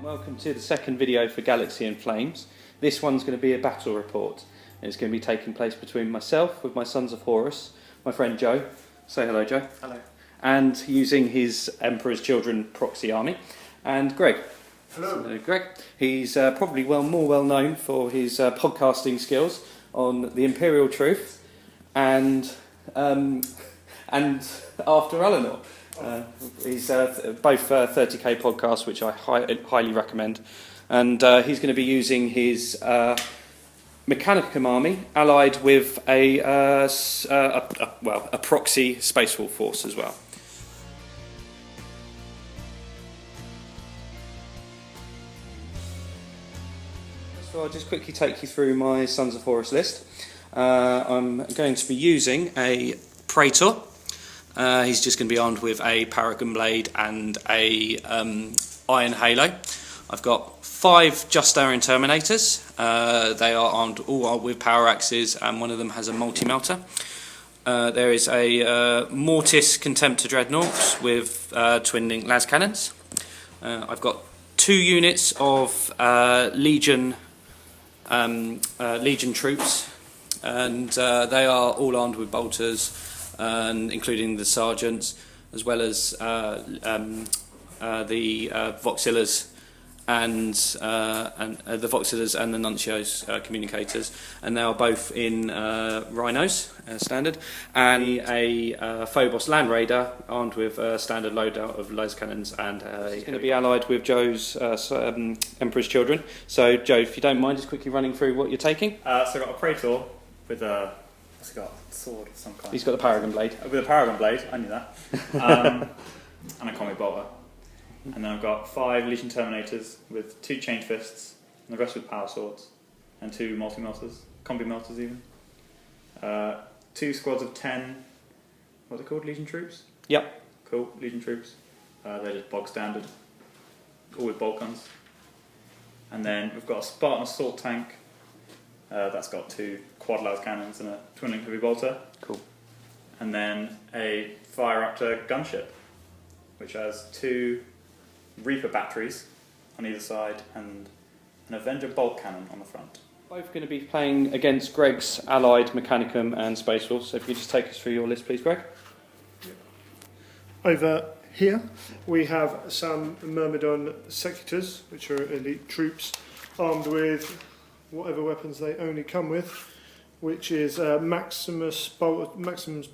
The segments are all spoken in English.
Welcome to the second video for Galaxy in Flames. This one's going to be a battle report. And it's going to be taking place between myself with my Sons of Horus, my friend Joe. Say hello, Joe. Hello. And using his Emperor's Children proxy army. And Greg. Hello. So, Greg. He's probably more well known for his podcasting skills on the Imperial Truth and After Eleanor. He's both 30k podcasts, which I highly recommend, and he's going to be using his Mechanicum army allied with a proxy Space Wolf force as well. So I'll just quickly take you through my Sons of Horus list. I'm going to be using a Praetor. He's just going to be armed with a Paragon Blade and a Iron Halo. I've got 5 Justarian Terminators. They are armed all with power axes, and one of them has a multi-melter. There is a Mortis Contemptor Dreadnoughts with twin-link las cannons. I've got 2 units of Legion troops, and they are all armed with bolters, including the sergeants, as well as the Voxillas and the Voxillas and the Nuncios communicators, and they are both in Rhinos standard, and a Phobos Land Raider armed with a standard loadout of las cannons, and it's going to be allied with Joe's Emperor's Children. So Joe, if you don't mind just quickly running through what you're taking. So I've got a Praetor with a sword of some kind. He's got the Paragon Blade. With a Paragon Blade, I knew that. And a Comic Bolter. And then I've got 5 Legion Terminators with 2 Chained Fists, and the rest with Power Swords, and 2 Multi-Melters, Combi Melters even. 2 squads of 10, what are they called, Legion Troops? Yep. Cool, Legion Troops. They're just bog standard, all with bolt guns. And then we've got a Spartan Assault Tank. That's got 2 quad las cannons and a twin-link heavy bolter. Cool. And then a Fire Raptor gunship, which has 2 Reaper batteries on either side and an Avenger bolt cannon on the front. Both going to be playing against Greg's allied Mechanicum and Space Wolf. So if you could just take us through your list, please, Greg. Over here we have some Myrmidon Secutors, which are elite troops armed with whatever weapons they only come with, which is Maximus Bolters,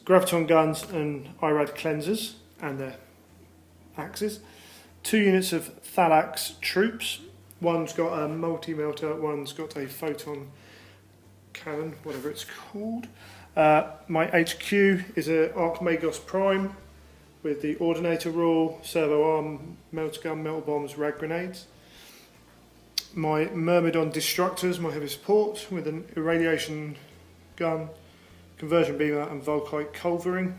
Graviton Guns and Irad Cleansers and their axes. 2 units of Thalax troops. One's got a multi-melter, one's got a photon cannon, whatever it's called. My HQ is a Archmagos Prime with the Ordinator Rule, Servo Arm, Melter Gun, Melter Bombs, Rag Grenades. My Myrmidon Destructors, my heavy support, with an Irradiation Gun, Conversion Beamer and Volkite Culvering.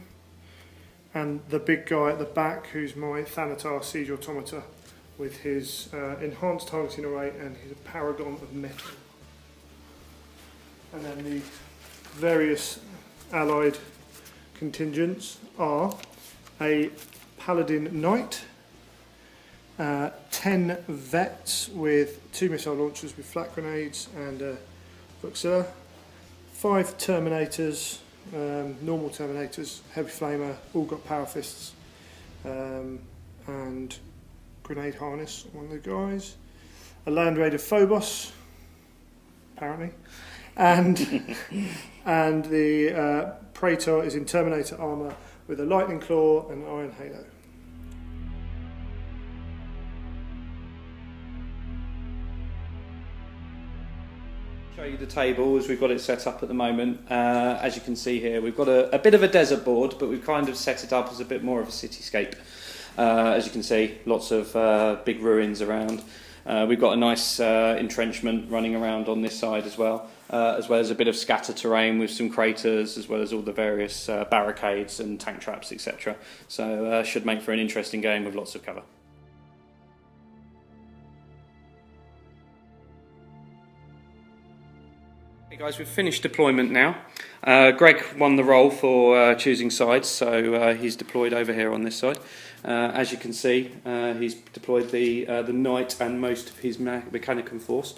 And the big guy at the back, who's my Thanatar Siege Automata, with his Enhanced Targeting Array and his Paragon of Metal. And then the various allied contingents are a Paladin Knight, 10 Vets with 2 missile launchers with flak grenades and a Voxilla, 5 Terminators, normal Terminators, Heavy Flamer, all got Power Fists, and Grenade Harness, one of the guys, a Land Raider Phobos, apparently, and the Praetor is in Terminator armour with a Lightning Claw and an Iron Halo. Show you the table as we've got it set up at the moment. As you can see here, we've got a bit of a desert board, but we've kind of set it up as a bit more of a cityscape. As you can see, lots of big ruins around. We've got a nice entrenchment running around on this side as well as a bit of scattered terrain with some craters, as well as all the various barricades and tank traps, etc. So should make for an interesting game with lots of cover. Hey guys, we've finished deployment now. Greg won the role for choosing sides, so he's deployed over here on this side. As you can see, he's deployed the Knight and most of his Mechanicum force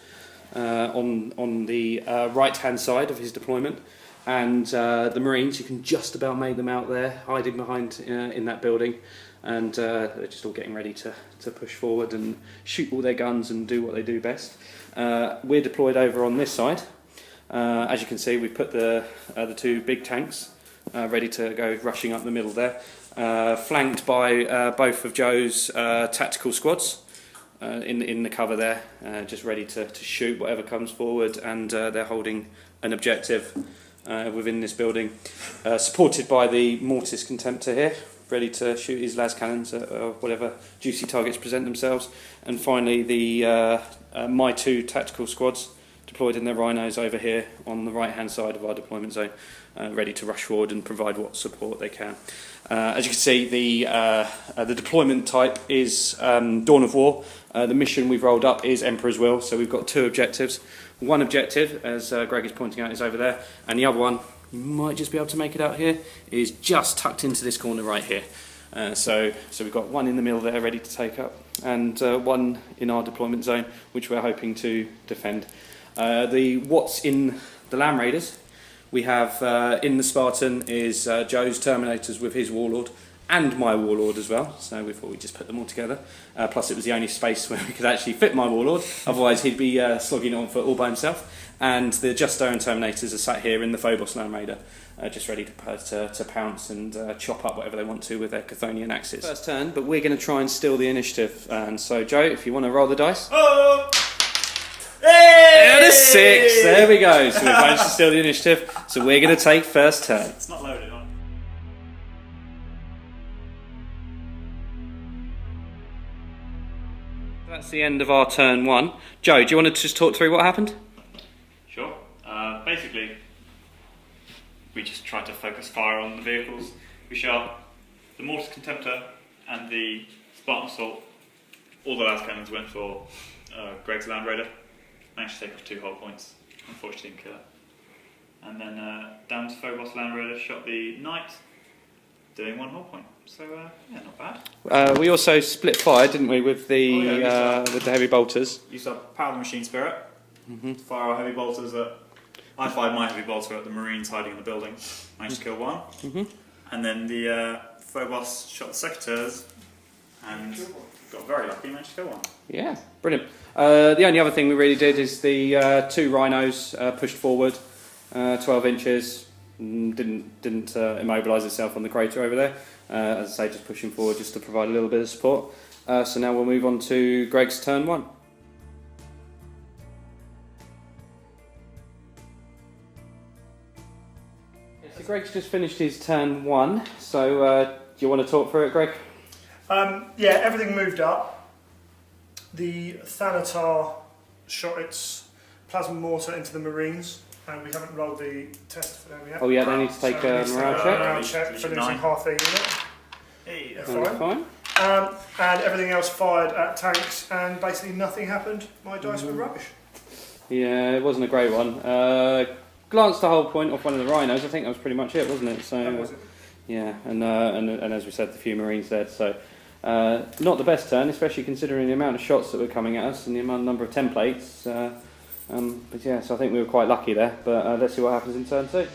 on the right-hand side of his deployment, and the Marines, you can just about make them out there, hiding behind in that building, and they're just all getting ready to push forward and shoot all their guns and do what they do best. We're deployed over on this side. As you can see, we've put the two big tanks ready to go rushing up the middle there, flanked by both of Joe's tactical squads in the cover there, just ready to shoot whatever comes forward, and they're holding an objective within this building, supported by the Mortis Contemptor here, ready to shoot his las cannons at whatever juicy targets present themselves. And finally the my two tactical squads deployed in their rhinos over here on the right hand side of our deployment zone, ready to rush forward and provide what support they can. As you can see, the deployment type is Dawn of War. The mission we've rolled up is Emperor's Will, so we've got two objectives. One objective, as Greg is pointing out, is over there, and the other one, you might just be able to make it out here, is just tucked into this corner right here. So we've got one in the middle there ready to take up, and one in our deployment zone, which we're hoping to defend. What's in the Land Raiders, we have in the Spartan is Joe's Terminators with his Warlord, and my Warlord as well, so we thought we'd just put them all together. Plus it was the only space where we could actually fit my Warlord, otherwise he'd be slogging on foot all by himself. And the Justo and Terminators are sat here in the Phobos Land Raider, just ready to pounce and chop up whatever they want to with their Chthonian axes. First turn, but we're going to try and steal the initiative. And so Joe, if you want to roll the dice. Oh! Hey! And a 6, there we go. So we've managed to steal the initiative, so we're going to take first turn. It's not loaded on. That's the end of our turn 1. Joe, do you want to just talk through what happened? Sure. Basically, we just tried to focus fire on the vehicles. We shot the Mortis Contemptor and the Spartan Assault. All the las cannons went for Greg's Land Raider. Managed to take off 2 hull points. Unfortunately, didn't kill it. And then down to Phobos Land Raider, shot the Knight, doing 1 hull point. So yeah, not bad. We also split fire, didn't we, with the with the heavy bolters? Used our Power of the Machine Spirit to fire our heavy bolters at. I fired my heavy bolter at the Marines hiding in the building. Managed to kill one. And then the Phobos shot the Secateurs and got very lucky, managed to kill one. Yeah, brilliant. The only other thing we really did is the 2 rhinos pushed forward 12 inches, didn't immobilise itself on the crater over there. As I say, just pushing forward just to provide a little bit of support. So now we'll move on to Greg's turn 1. So Greg's just finished his turn 1, so do you want to talk through it, Greg? Yeah, everything moved up. The Thanatar shot its plasma mortar into the Marines, and we haven't rolled the test for them yet. Oh yeah, they need to take a morale check. Morale check for losing half their unit. Hey, They're fine. And everything else fired at tanks, and basically nothing happened. My dice were rubbish. Yeah, it wasn't a great one. Glanced the whole point off one of the rhinos. I think that was pretty much it, wasn't it? So That was it. yeah, and as we said, the few Marines dead. So not the best turn, especially considering the amount of shots that were coming at us and the number of templates. But yeah, so I think we were quite lucky there. But let's see what happens in turn 2. So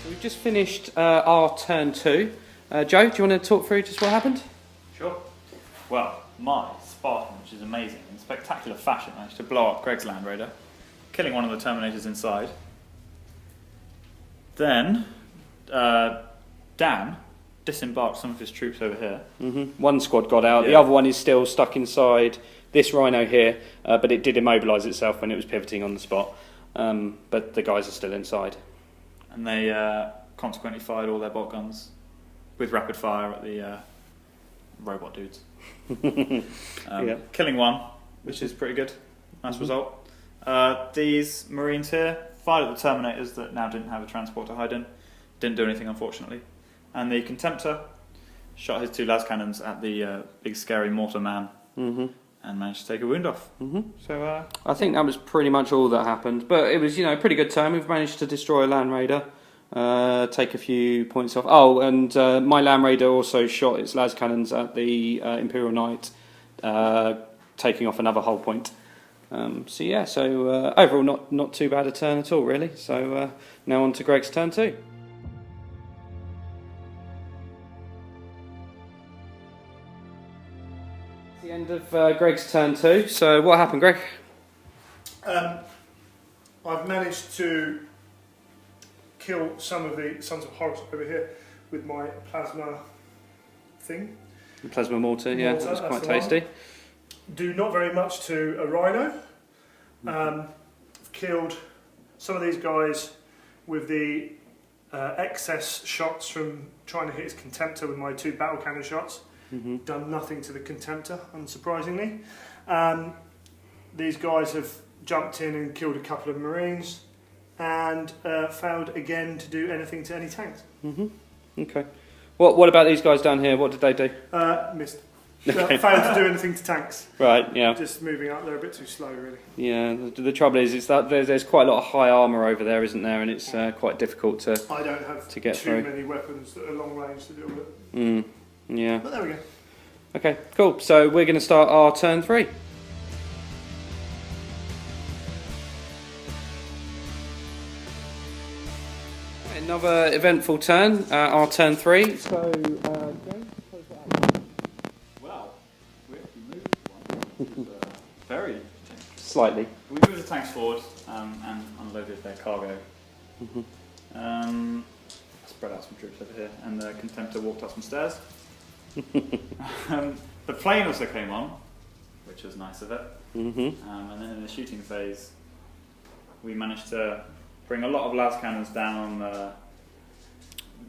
we've just finished our turn 2. Joe, do you want to talk through just what happened? Sure. Well, my Spartan, which is amazing, in spectacular fashion, managed to blow up Greg's Land Raider, killing one of the Terminators inside. Then, Dan disembarked some of his troops over here. One squad got out, the other one is still stuck inside this rhino here, but it did immobilise itself when it was pivoting on the spot. But the guys are still inside. And they consequently fired all their bolt guns with rapid fire at the robot dudes. Killing one, which is pretty good. Nice result. These Marines here fired at the Terminators that now didn't have a transport to hide in. Didn't do anything, unfortunately. And the Contemptor shot his 2 las cannons at the big scary mortar man. and managed to take a wound off. So I think that was pretty much all that happened. But it was, a pretty good turn. We've managed to destroy a Land Raider, take a few points off. Oh, and my Land Raider also shot its las cannons at the Imperial Knight, taking off another hull point. So overall not too bad a turn at all, really. So now on to Greg's turn 2. The end of Greg's turn 2. So what happened, Greg? I've managed to kill some of the Sons of Horus over here with my plasma thing. The plasma mortar, yeah, Mortar, it was quite that's the tasty. one. Do not very much to a rhino. I've killed some of these guys with the excess shots from trying to hit his Contemptor with my 2 battle cannon shots. Done nothing to the Contemptor, unsurprisingly. These guys have jumped in and killed a couple of Marines and failed again to do anything to any tanks. Okay. What about these guys down here? What did they do? Missed. Failed to do anything to tanks. Right, yeah. Just moving up, they're a bit too slow, really. Yeah, the trouble is that there's quite a lot of high armour over there, isn't there? And it's quite difficult to I don't have to get too through. many weapons that are long range to deal with it. Yeah. But there we go. Okay, cool. So we're going to start our turn 3. Another eventful turn, our turn 3. So, James, well, we actually moved one, which is very slightly. We moved the tanks forward and unloaded their cargo. Spread out some troops over here, and the Contemptor walked up some stairs. The plane also came on, which was nice of it. And then in the shooting phase, we managed to bring a lot of las cannons down on the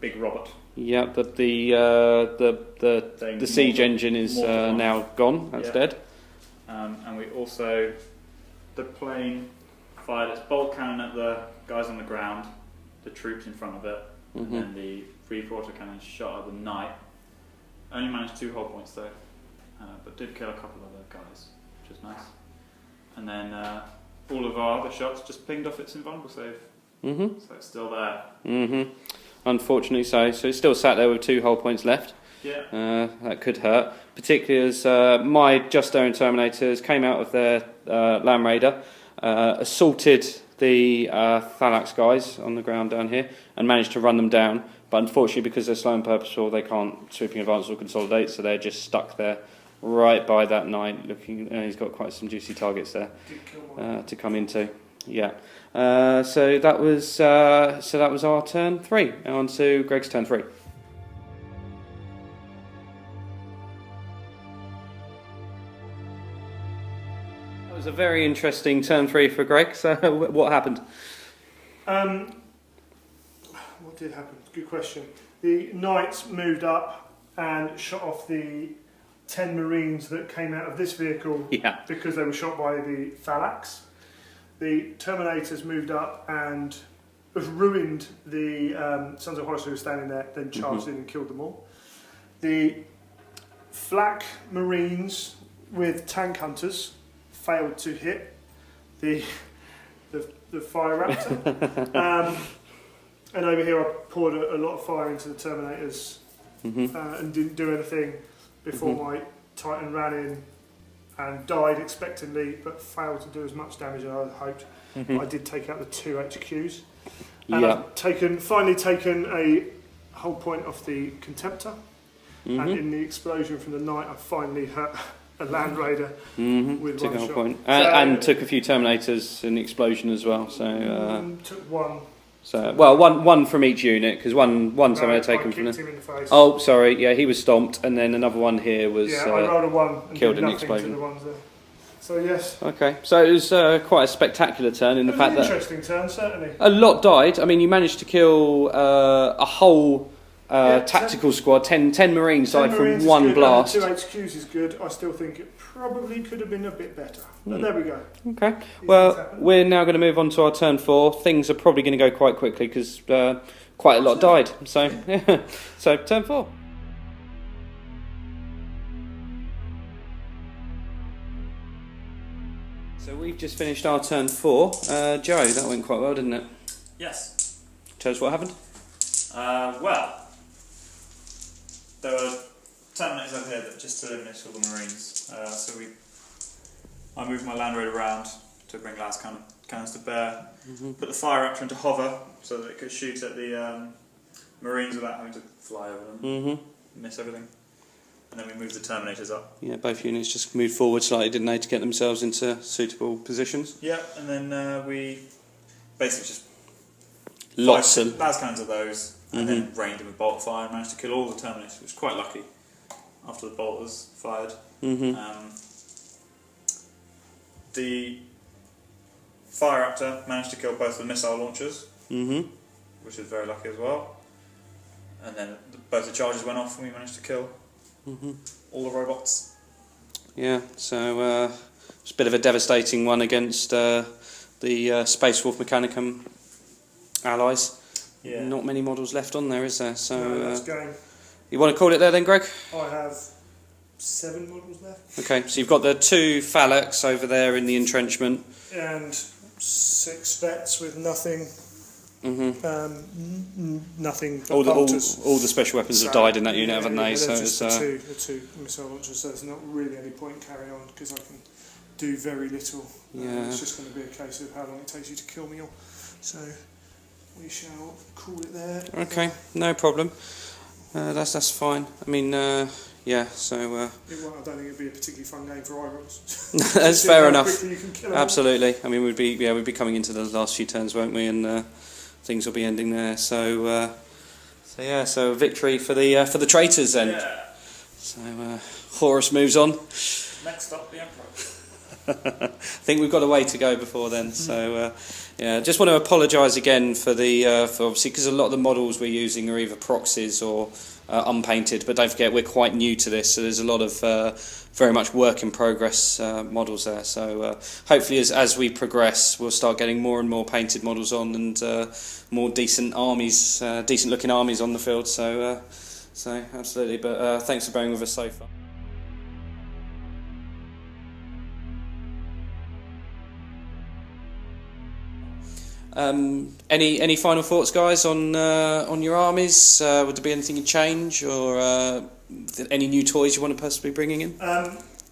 big Robert. Yeah, the siege engine is now gone. That's dead. And we also, the plane fired its bolt cannon at the guys on the ground, the troops in front of it, and then the 3 autocannon shot at the knight. Only managed 2 hull points though, but did kill a couple of other guys, which is nice. And then all of our other shots just pinged off its invulnerable save. So it's still there. Unfortunately so. So it's still sat there with 2 hull points left. Yeah. That could hurt, particularly as my Justo Terminators came out of their Land Raider, assaulted the Thalax guys on the ground down here, and managed to run them down. But unfortunately, because they're slow and purposeful, they can't sweeping advance or consolidate, so they're just stuck there right by that knight. Looking, he's got quite some juicy targets there to come into. Yeah. So that was our turn 3. Now on to Greg's turn 3. That was a very interesting turn 3 for Greg. So what happened? What did happen? Good question. The Knights moved up and shot off the 10 Marines that came out of this vehicle because they were shot by the Thalax. The Terminators moved up and ruined the Sons of Horus who were standing there, then charged in and killed them all. The Flak Marines with tank hunters failed to hit the Fire Raptor. And over here I poured a lot of fire into the Terminators and didn't do anything before my Titan ran in and died expectantly, but failed to do as much damage as I hoped. I did take out the 2 HQs. And I've finally taken a whole point off the Contemptor. And in the explosion from the Knight, I finally hurt a Land Raider with took one a whole shot. point. And took a few Terminators in the explosion as well. So took one. So one from each unit, because one Terminator taken from him in the face. Oh, sorry, yeah, he was stomped, and then another one here was I rolled a 1 and killed did in the nothing explosion. to the ones there. So yes. Okay, so it was quite a spectacular turn in the fact that interesting turn, certainly. a lot died. I mean, you managed to kill a whole tactical squad. 10 Marines died from one blast. 2 HQs is good. I still think it probably could have been a bit better. But there we go. Okay. Well, we're now going to move on to our turn 4. Things are probably going to go quite quickly because quite a lot died. So, so turn 4. we've just finished our turn 4. Joe, that went quite well, didn't it? Yes. Tell us what happened. Well, there were terminators over here that just eliminated all the Marines. I moved my land raid around to bring las cannons to bear. Put the fire raptor into hover so that it could shoot at the Marines without having to fly over them. Miss everything. And then we moved the terminators up. Yeah, both units just moved forward slightly, didn't they, to get themselves into suitable positions? Yeah, and then we basically just Lots of las cannons of those, and then rained them with bolt fire and managed to kill all the terminators, which was quite lucky after the bolt was fired. The fire raptor managed to kill both the missile launchers, which was very lucky as well. And then both the charges went off and we managed to kill all the robots. Yeah, so it's a bit of a devastating one against the Space Wolf Mechanicum allies. Yeah. Not many models left on there, is there? So No, that's game. you want to call it there then, Greg? I have 7 models left. Okay, so you've got the 2 Phalanx over there in the entrenchment. And 6 vets with nothing. Nothing but All bolters. the special weapons have died in that unit, haven't they? So just it's the two missile launchers, so there's not really any point in carrying on because I can do very little. Yeah. It's just going to be a case of how long it takes you to kill me all. So we shall call it there. okay, no problem. That's fine. I mean, yeah. So I don't think it'd be a particularly fun game for Irons. that's fair enough. Kill Absolutely. I mean, we'd be coming into the last few turns, won't we? And things will be ending there. So so victory for the traitors then. Yeah. So Horus moves on. Next up, the Emperor. I think we've got a way to go before then. So yeah, just want to apologise again for for obviously because a lot of the models we're using are either proxies or unpainted. But don't forget we're quite new to this, so there's a lot of very much work in progress models there. So hopefully as we progress, we'll start getting more and more painted models on and more decent armies, decent looking armies on the field. So absolutely. But thanks for bearing with us so far. Any final thoughts, guys, on your armies? Would there be anything you change, or any new toys you want to possibly bringing in?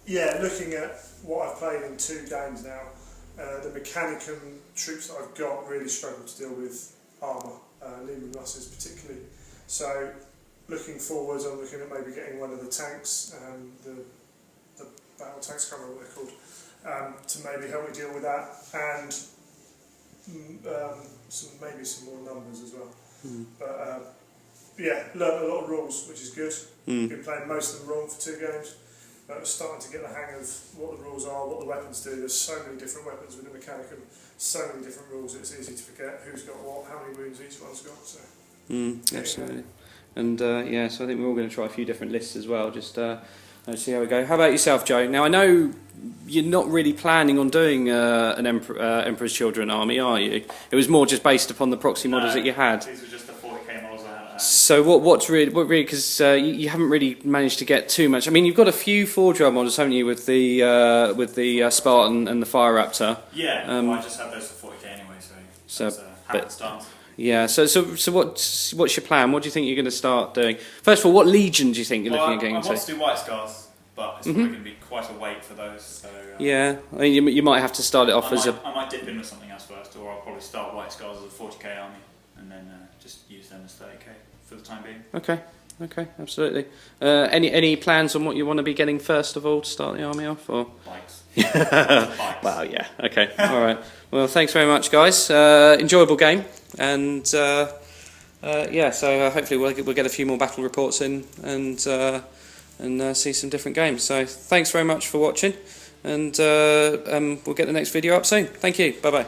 Yeah, looking at what I've played in 2 games now, the Mechanicum troops that I've got really struggle to deal with armour, Lehman Russes particularly. So looking forwards, I'm looking at maybe getting one of the tanks, the battle tanks, I can't remember what they're called, to maybe help me deal with that, and maybe some more numbers as well. But yeah, learned a lot of rules, which is good. Been playing most of them wrong for 2 games, but starting to get the hang of what the rules are, what the weapons do. There's so many different weapons with the Mechanicum, so many different rules, it's easy to forget who's got what, how many wounds each one's got. So Absolutely. And yeah, so I think we're all going to try a few different lists as well, just see how we go. How about yourself, Joe? Now I know you're not really planning on doing an Emperor's Children army, are you? It was more just based upon the proxy models that you had. These were just the 40k models I had. So what really, because you haven't really managed to get too much. I mean, you've got a few 4-drive models, haven't you, with the Spartan and the Fire Raptor? Yeah, I just have those for 40k anyway, so that's how it starts. Yeah, so what's your plan? What do you think you're going to start doing? First of all, what legion do you think you're looking at getting into? I want to do White Scars, but it's probably going to be quite a wait for those. So, yeah, I mean, you might have to start it off I might dip in with something else first, or I'll probably start White Scars as a 40k army, and then just use them as 30k for the time being. Okay, absolutely. Any plans on what you want to be getting first of all to start the army off, or? Bikes. Bikes. Well, yeah. Okay. All right. Well, thanks very much, guys. Enjoyable game, and yeah. So hopefully we'll get a few more battle reports in, and see some different games. So thanks very much for watching, and we'll get the next video up soon. Thank you. Bye bye.